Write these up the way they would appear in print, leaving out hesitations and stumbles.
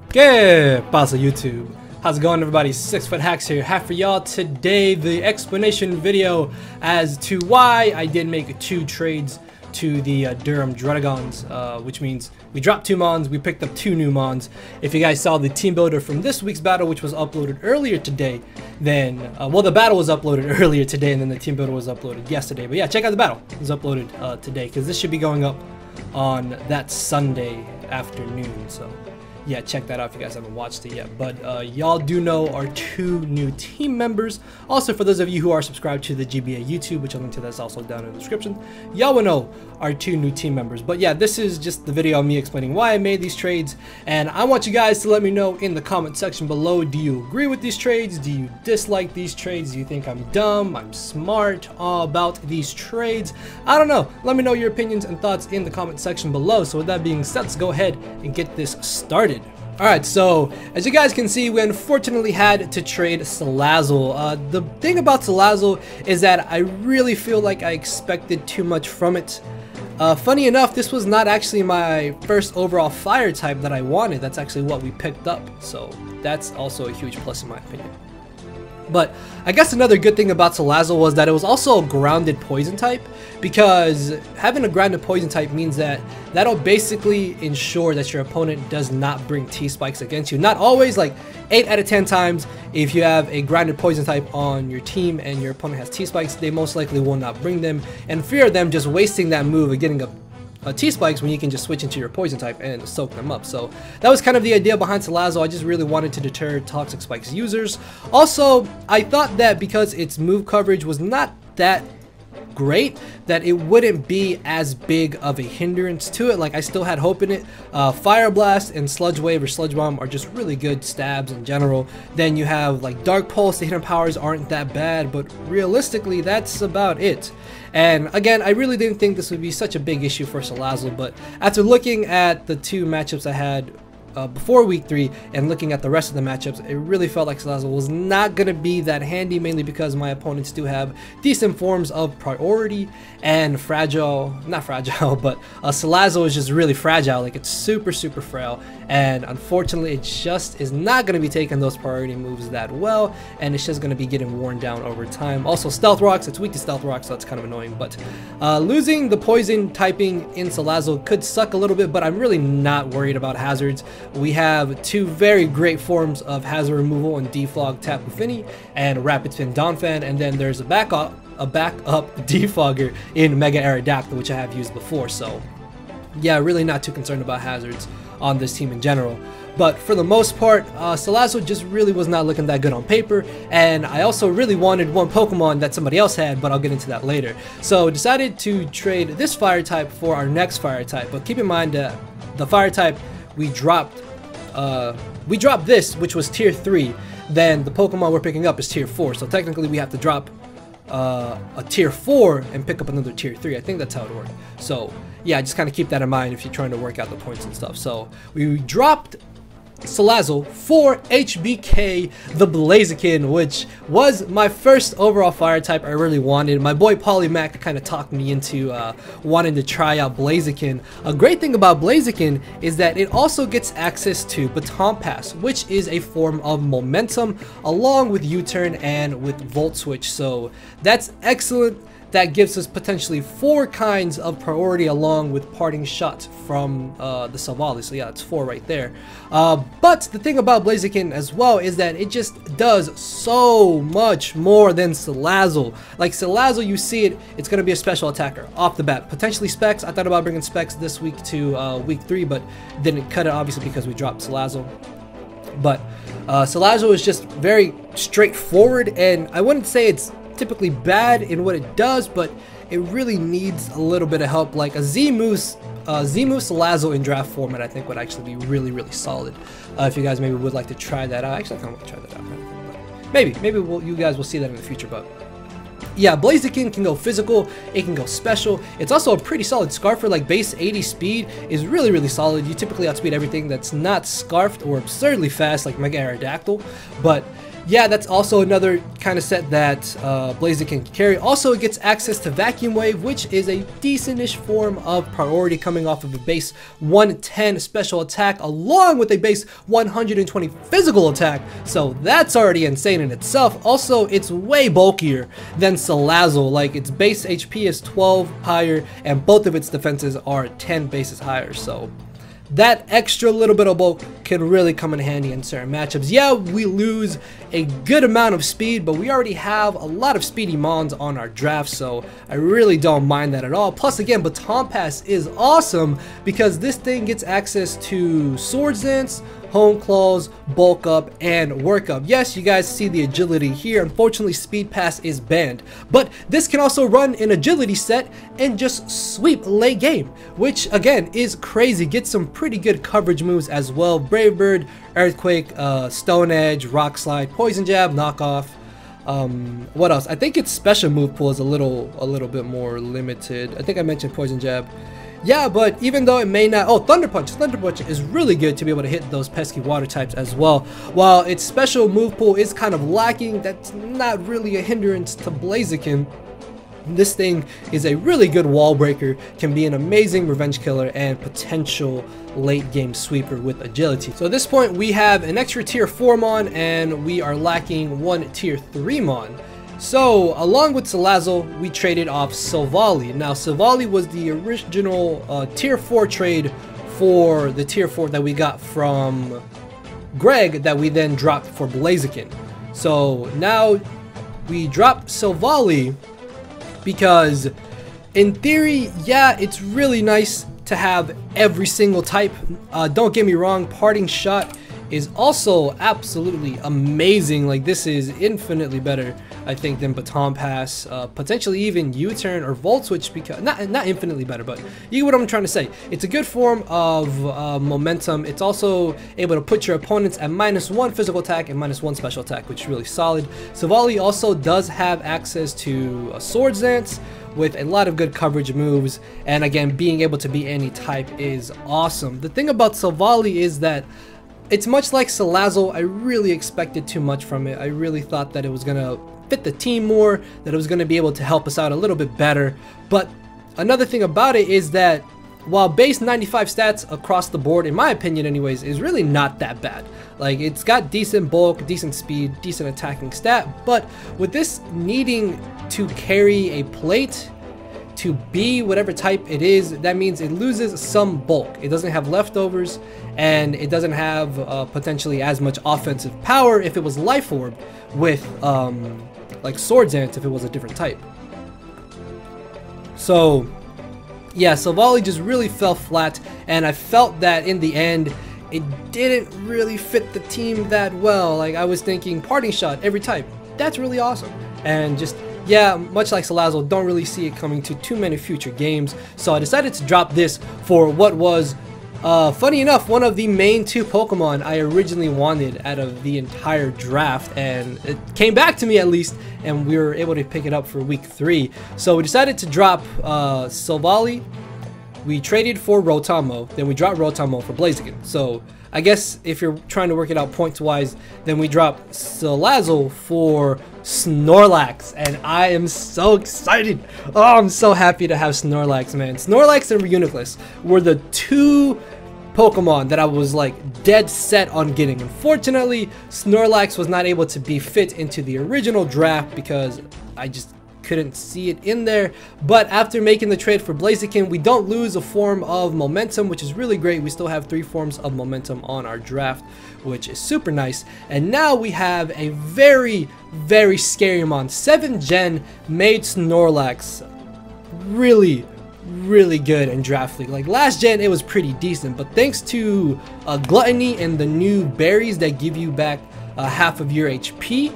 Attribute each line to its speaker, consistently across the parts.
Speaker 1: ¿Qué pasa, YouTube? How's it going, everybody? 6foot Hacks here. Have for y'all today the explanation video as to why I did make 2 trades to the Durham Druddigons, which means we dropped 2 mons, we picked up 2 new mons. If you guys saw the team builder from this week's battle, which was uploaded earlier today, then, well, the battle was uploaded earlier today and then the team builder was uploaded yesterday. But yeah, check out the battle. It was uploaded today because this should be going up on that Sunday afternoon. So yeah, check that out if you guys haven't watched it yet. But y'all do know our 2 new team members. Also, for those of you who are subscribed to the GBA YouTube, which I'll link to, that's also down in the description, y'all will know our 2 new team members. But yeah, this is just the video of me explaining why I made these trades, and I want you guys to let me know in the comment section below, do you agree with these trades? Do you dislike these trades? Do you think I'm dumb, I'm smart about these trades? I don't know. Let me know your opinions and thoughts in the comment section below. So with that being said, let's go ahead and get this started. Alright, so as you guys can see, we unfortunately had to trade Selassie. The thing about Selassie is that I really feel like I expected too much from it. Funny enough, this was not actually my first overall fire type that I wanted. That's actually what we picked up, so that's also a huge plus in my opinion. But I guess another good thing about Selassie was that it was also a grounded poison type, because having a grounded poison type means that that'll basically ensure that your opponent does not bring T-spikes against you. Not always, like 8 out of 10 times, if you have a grounded poison type on your team and your opponent has T-spikes, they most likely will not bring them, and fear them just wasting that move of getting a T-spikes when you can just switch into your poison type and soak them up. So that was kind of the idea behind Selassie. I just really wanted to deter toxic spikes users. Also, I thought that because its move coverage was not that great, that it wouldn't be as big of a hindrance to it. Like, I still had hope in it. Fire Blast and Sludge Wave or Sludge Bomb are just really good stabs in general. Then you have like Dark Pulse. The hidden powers aren't that bad, but realistically that's about it. And again, I really didn't think this would be such a big issue for Selassie, but after looking at the 2 matchups I had before week 3 and looking at the rest of the matchups, it really felt like Selassie was not going to be that handy, mainly because my opponents do have decent forms of priority and fragile, not fragile, but Selassie is just really fragile. Like, it's super frail, and unfortunately it just is not going to be taking those priority moves that well, and it's just going to be getting worn down over time. Also, Stealth Rocks, it's weak to Stealth Rocks, so that's kind of annoying, but losing the poison typing in Selassie could suck a little bit, but I'm really not worried about hazards. We have 2 very great forms of hazard removal in Defog Tapu Fini and Rapid Spin Donphan, and then there's a backup defogger in Mega Aerodactyl, which I have used before. So yeah, really not too concerned about hazards on this team in general. But for the most part, Selassie just really was not looking that good on paper, and I also really wanted one Pokemon that somebody else had, but I'll get into that later. So decided to trade this fire type for our next fire type, but keep in mind that the fire type we dropped this, which was tier 3, then the Pokemon we're picking up is tier 4, so technically we have to drop a tier 4 and pick up another tier 3. I think that's how it worked. So yeah, just kind of keep that in mind if you're trying to work out the points and stuff. So we dropped Selassie for HBK the Blaziken, which was my first overall fire type I really wanted. My boy Polymac kind of talked me into wanting to try out Blaziken. A great thing about Blaziken is that it also gets access to Baton Pass, which is a form of momentum, along with U-turn and with Volt Switch. So that's excellent. That gives us potentially 4 kinds of priority, along with parting shot from the Sovole. So yeah, that's 4 right there. But the thing about Blaziken as well is that it just does so much more than Selassie. Like Selassie, you see it, it's going to be a special attacker off the bat. Potentially Specs. I thought about bringing Specs this week to week 3, but didn't cut it obviously because we dropped Selassie. But Selassie is just very straightforward, and I wouldn't say it's typically bad in what it does, but it really needs a little bit of help. Like a Z-Moose Selassie in draft format I think would actually be really solid. If you guys maybe would like to try that out. Actually, I kind of want to try that out, but maybe you guys will see that in the future. But yeah, Blaziken can go physical, it can go special. It's also a pretty solid Scarfer. Like base 80 speed is really solid. You typically outspeed everything that's not scarfed or absurdly fast like Mega Aerodactyl, but Yeah, that's also another kind of set that Blaziken can carry. Also, it gets access to Vacuum Wave, which is a decent-ish form of priority coming off of a base 110 special attack along with a base 120 physical attack. So that's already insane in itself. Also, it's way bulkier than Selassie. Like, its base HP is 12 higher and both of its defenses are 10 bases higher. So that extra little bit of bulk can really come in handy in certain matchups. Yeah, we lose a good amount of speed, but we already have a lot of speedy mons on our draft, so I really don't mind that at all. Plus, again, Baton Pass is awesome because this thing gets access to Swords Dance, Hone Claws, Bulk Up, and Work Up. Yes, you guys see the agility here. Unfortunately, Speed Pass is banned, but this can also run an agility set and just sweep late game, which again is crazy. Get some pretty good coverage moves as well. Brave Bird, Earthquake, Stone Edge, Rock Slide, Poison Jab, Knockoff. What else? I think its special move pool is a little bit more limited. I think I mentioned Poison Jab. Yeah, but even though it may not... Oh, Thunder Punch. Thunder Punch is really good to be able to hit those pesky water types as well. While its special move pool is kind of lacking, that's not really a hindrance to Blaziken. This thing is a really good wall breaker, can be an amazing revenge killer, and potential late game sweeper with agility. So at this point, we have an extra tier 4 mon, and we are lacking one tier 3 mon. So, along with Selassie, we traded off Sovole. Now, Sovole was the original tier 4 trade for the tier 4 that we got from Greg that we then dropped for Blaziken. So, now we dropped Sovole because, in theory, yeah, it's really nice to have every single type. Don't get me wrong, Parting Shot is also absolutely amazing. Like, this is infinitely better, I think, than Baton Pass, potentially even U-Turn or Volt Switch, because not infinitely better, but you get what I'm trying to say. It's a good form of momentum. It's also able to put your opponents at -1 physical attack and -1 special attack, which is really solid. Sovole also does have access to a Swords Dance with a lot of good coverage moves, and again, being able to be any type is awesome. The thing about Sovole is that it's much like Selassie. I really expected too much from it. I really thought that it was gonna fit the team more, that it was gonna be able to help us out a little bit better. But another thing about it is that while base 95 stats across the board, in my opinion anyways, is really not that bad. Like, it's got decent bulk, decent speed, decent attacking stat, but with this needing to carry a plate to be whatever type it is, that means it loses some bulk. It doesn't have leftovers, and it doesn't have potentially as much offensive power if it was Life Orb with like Swords Dance if it was a different type. So yeah, Sovole just really fell flat, and I felt that in the end it didn't really fit the team that well. Like, I was thinking Parting Shot every type, that's really awesome, and just, yeah, much like Selassie, don't really see it coming to too many future games. So I decided to drop this for what was, funny enough, one of the main 2 Pokemon I originally wanted out of the entire draft, and it came back to me at least, and we were able to pick it up for week 3. So we decided to drop Sovole. We traded for Rotamo, then we dropped Rotamo for Blaziken. So I guess if you're trying to work it out points wise, then we dropped Selassie for Snorlax, and I am so excited. Oh, I'm so happy to have Snorlax, man. Snorlax and Reuniclus were the 2 Pokemon that I was like dead set on getting. Unfortunately, Snorlax was not able to be fit into the original draft because I just couldn't see it in there. But after making the trade for Blaziken, we don't lose a form of momentum, which is really great. We still have 3 forms of momentum on our draft, which is super nice. And now we have a very, very scary mon. 7th gen made Snorlax really, really good in Draft League. Like, last gen it was pretty decent, but thanks to Gluttony and the new berries that give you back half of your HP,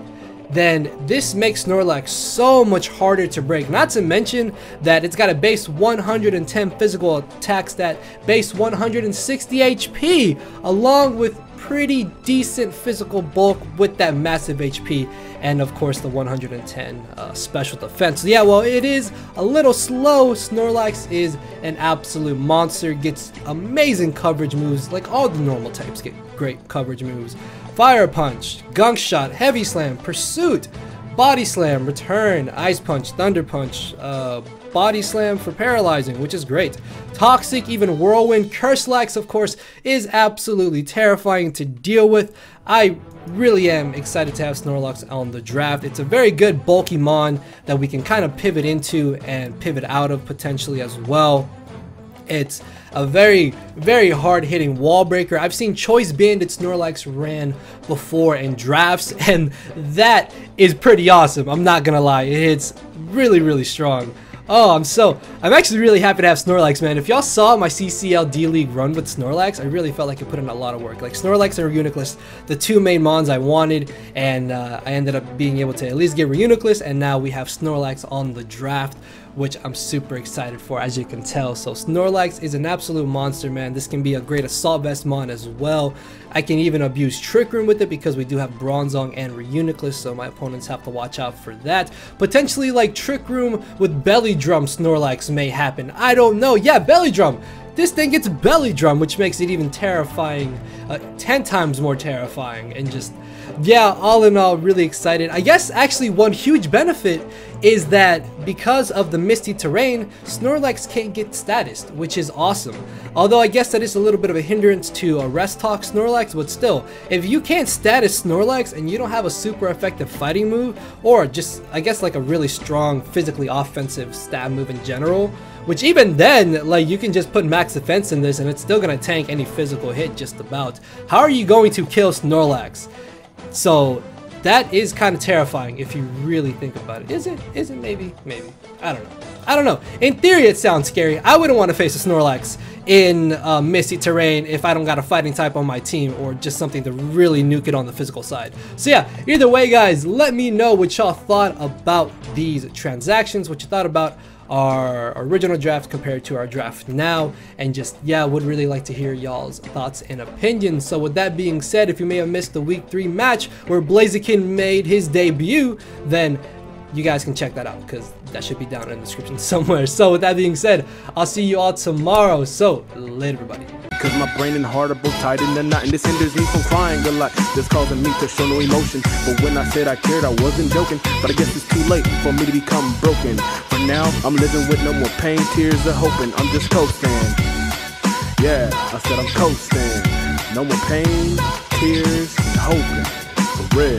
Speaker 1: then this makes Snorlax so much harder to break. Not to mention that it's got a base 110 physical attack stat, base 160 HP, along with pretty decent physical bulk with that massive HP, and of course the 110 special defense. So yeah, well, it is a little slow. Snorlax is an absolute monster, gets amazing coverage moves, like all the normal types get great coverage moves. Fire Punch, Gunk Shot, Heavy Slam, Pursuit, Body Slam, Return, Ice Punch, Thunder Punch, Body Slam for paralyzing, which is great. Toxic, even Whirlwind. Curselax, of course, is absolutely terrifying to deal with. I really am excited to have Snorlax on the draft. It's a very good bulky mon that we can kind of pivot into and pivot out of potentially as well. It's a very, very hard-hitting wall breaker. I've seen Choice Banded Snorlax ran before in drafts, and that is pretty awesome. I'm not gonna lie, it's really, really strong. Oh, I'm actually really happy to have Snorlax, man. If y'all saw my CCL D League run with Snorlax, I really felt like I put in a lot of work. Like Snorlax and Reuniclus, the two main mons I wanted, and I ended up being able to at least get Reuniclus, and now we have Snorlax on the draft, which I'm super excited for, as you can tell. So Snorlax is an absolute monster, man. This can be a great Assault Vest mon as well. I can even abuse Trick Room with it because we do have Bronzong and Reuniclus, so my opponents have to watch out for that. Potentially like Trick Room with Belly Drum Snorlax may happen. I don't know. Yeah, Belly Drum. This thing gets Belly Drum, which makes it even terrifying, 10 times more terrifying, and just, yeah, all in all, really excited. I guess actually one huge benefit is that because of the misty terrain, Snorlax can't get statused, which is awesome. Although I guess that is a little bit of a hindrance to a Rest Talk Snorlax, but still, if you can't status Snorlax and you don't have a super effective fighting move, or just, I guess, like a really strong physically offensive stab move in general, which even then, like, you can just put max defense in this and it's still gonna tank any physical hit just about. How are you going to kill Snorlax? So that is kind of terrifying if you really think about it. Is it? Is it? Maybe. Maybe. I don't know. I don't know. In theory, it sounds scary. I wouldn't want to face a Snorlax in misty terrain if I don't got a fighting type on my team, or just something to really nuke it on the physical side. So yeah, either way, guys, let me know what y'all thought about these transactions, what you thought about our original draft compared to our draft now, and just, yeah, would really like to hear y'all's thoughts and opinions. So with that being said, if you may have missed the week 3 match where Blaziken made his debut, then you guys can check that out because that should be down in the description somewhere. So with that being said, I'll see you all tomorrow. So later, everybody.
Speaker 2: Cause my brain and heart are both tied in a knot, and this hinders me from crying a lot. This causing me to show no emotion. But when I said I cared, I wasn't joking. But I guess it's too late for me to become broken. For now, I'm living with no more pain, tears, or hoping. I'm just coasting. Yeah, I said I'm coasting. No more pain, tears, and hoping. For real.